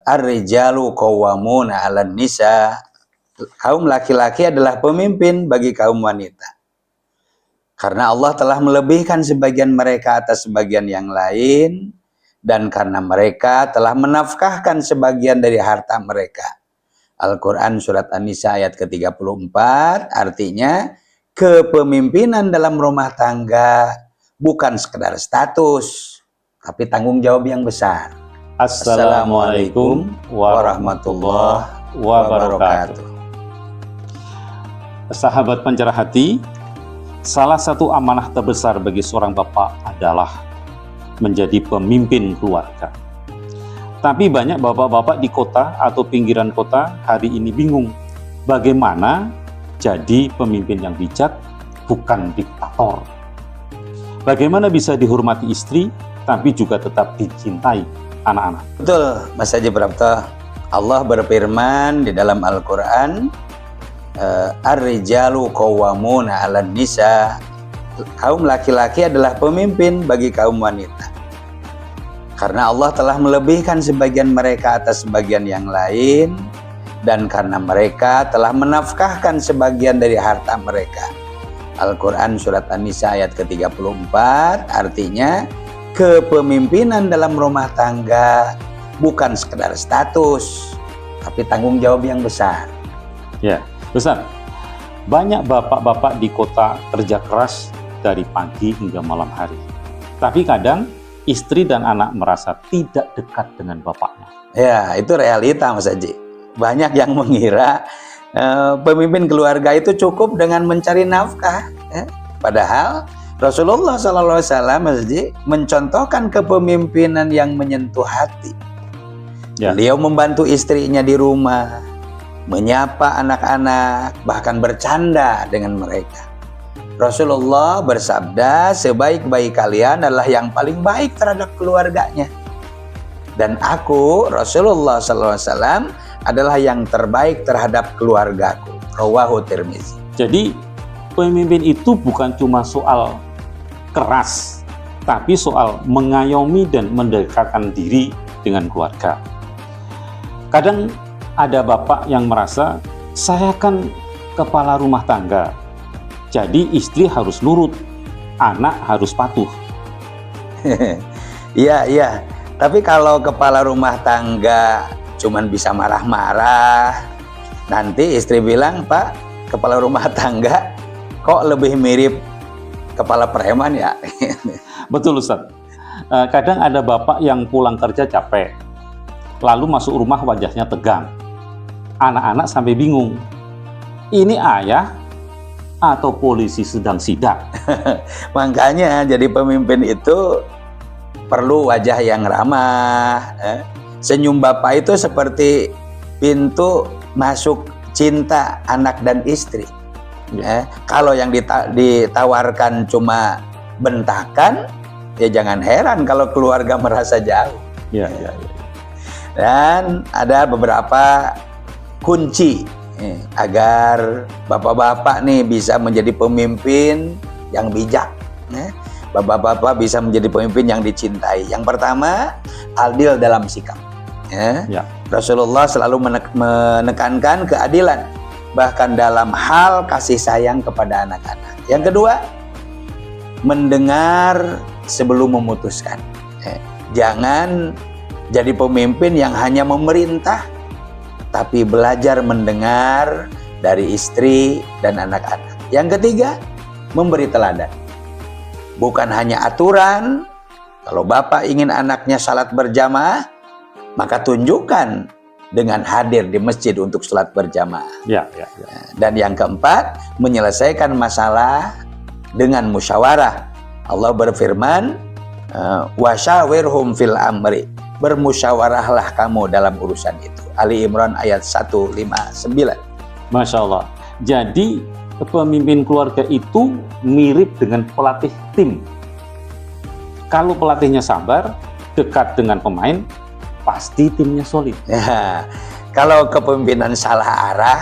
Ar-rijalu qawwamuna 'alan nisa. Kaum laki-laki adalah pemimpin bagi kaum wanita. Karena Allah telah melebihkan sebagian mereka atas sebagian yang lain, dan karena mereka telah menafkahkan sebagian dari harta mereka. Al-Quran surat An-Nisa ayat ke-34, artinya kepemimpinan dalam rumah tangga bukan sekedar status, tapi tanggung jawab yang besar. Assalamualaikum warahmatullahi wabarakatuh. Sahabat Pencerah Hati, salah satu amanah terbesar bagi seorang bapak adalah menjadi pemimpin keluarga. Tapi banyak bapak-bapak di kota atau pinggiran kota hari ini bingung bagaimana jadi pemimpin yang bijak, bukan diktator. Bagaimana bisa dihormati istri tapi juga tetap dicintai anak-anak. Betul, Mas Haji Prapto. Allah berfirman di dalam Al-Quran, Ar-rijalu qawwamuna 'alan nisa. Kaum laki-laki adalah pemimpin bagi kaum wanita. Karena Allah telah melebihkan sebagian mereka atas sebagian yang lain, dan karena mereka telah menafkahkan sebagian dari harta mereka. Al-Quran surat An-Nisa ayat ke-34, artinya kepemimpinan dalam rumah tangga bukan sekedar status, tapi tanggung jawab yang besar. Ya, Ustaz, banyak bapak-bapak di kota kerja keras dari pagi hingga malam hari. Tapi kadang istri dan anak merasa tidak dekat dengan bapaknya. Ya, itu realita, Mas Haji. Banyak yang mengira pemimpin keluarga itu cukup dengan mencari nafkah. Padahal Rasulullah SAW, Mas Haji, mencontohkan kepemimpinan yang menyentuh hati. Ya. Beliau membantu istrinya di rumah, menyapa anak-anak, bahkan bercanda dengan mereka. Rasulullah bersabda, sebaik-baik kalian adalah yang paling baik terhadap keluarganya. Dan aku, Rasulullah SAW, adalah yang terbaik terhadap keluargaku. Rawahu Tirmizi. Jadi, pemimpin itu bukan cuma soal keras, tapi soal mengayomi dan mendekatkan diri dengan keluarga. Kadang ada bapak yang merasa, saya kan kepala rumah tangga, jadi istri harus nurut, anak harus patuh. Iya. Tapi kalau kepala rumah tangga cuman bisa marah-marah, nanti istri bilang, Pak, kepala rumah tangga kok lebih mirip kepala preman ya? Betul, Ustaz. Kadang ada bapak yang pulang kerja capek, lalu masuk rumah wajahnya tegang. Anak-anak sampai bingung, ini ayah atau polisi sedang sidak? Makanya jadi pemimpin itu perlu wajah yang ramah. Senyum bapak itu seperti pintu masuk cinta anak dan istri. Kalau yang ditawarkan cuma bentakan, ya jangan heran kalau keluarga merasa jauh. Ya. Dan ada beberapa kunci agar bapak-bapak nih bisa menjadi pemimpin yang bijak. Bapak-bapak bisa menjadi pemimpin yang dicintai. Yang pertama, adil dalam sikap. Rasulullah selalu menekankan keadilan, bahkan dalam hal kasih sayang kepada anak-anak. Yang kedua, mendengar sebelum memutuskan. Jangan jadi pemimpin yang hanya memerintah, tapi belajar mendengar dari istri dan anak-anak. Yang ketiga, memberi teladan. Bukan hanya aturan. Kalau bapak ingin anaknya salat berjamaah, maka tunjukkan dengan hadir di masjid untuk salat berjamaah. Ya. Dan yang keempat, menyelesaikan masalah dengan musyawarah. Allah berfirman, wasyawirhum fil amri. Bermusyawarahlah kamu dalam urusan itu. Ali Imran ayat 159. Masya Allah. Jadi pemimpin keluarga itu mirip dengan pelatih tim. Kalau pelatihnya sabar, dekat dengan pemain, pasti timnya solid. Ya, kalau kepemimpinan salah arah,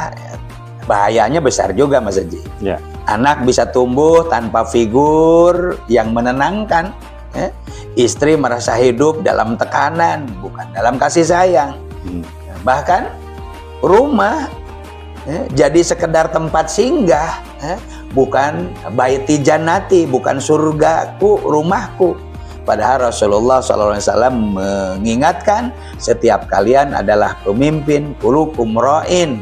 bahayanya besar juga, Mas Haji. Ya. Anak bisa tumbuh tanpa figur yang menenangkan. Istri merasa hidup dalam tekanan, bukan dalam kasih sayang. Bahkan rumah jadi sekedar tempat singgah, bukan baiti jannati, bukan surgaku, rumahku. Padahal Rasulullah SAW mengingatkan setiap kalian adalah pemimpin, kulukum ra'in.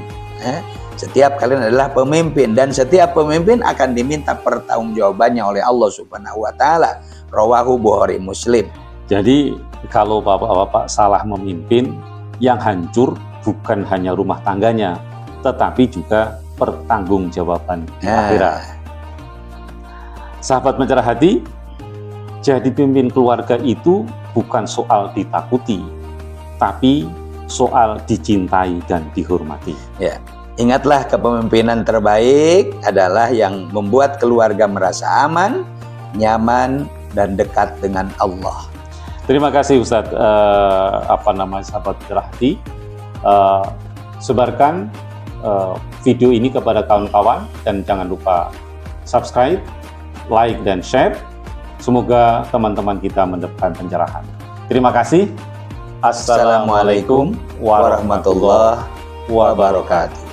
Setiap kalian adalah pemimpin dan setiap pemimpin akan diminta pertanggungjawabannya oleh Allah Subhanahu wa taala. Rawahu Bukhari Muslim. Jadi kalau bapak-bapak salah memimpin, yang hancur bukan hanya rumah tangganya, tetapi juga pertanggungjawaban di akhirat. Sahabat Mencerah Hati, jadi pemimpin keluarga itu bukan soal ditakuti, tapi soal dicintai dan dihormati. Ya, ingatlah kepemimpinan terbaik adalah yang membuat keluarga merasa aman, nyaman, dan dekat dengan Allah. Terima kasih Ustadz, sahabat Mencerah Hati. Sebarkan video ini kepada kawan-kawan dan jangan lupa subscribe, like, dan share. Semoga teman-teman kita mendapatkan pencerahan. Terima kasih. Assalamualaikum warahmatullahi wabarakatuh.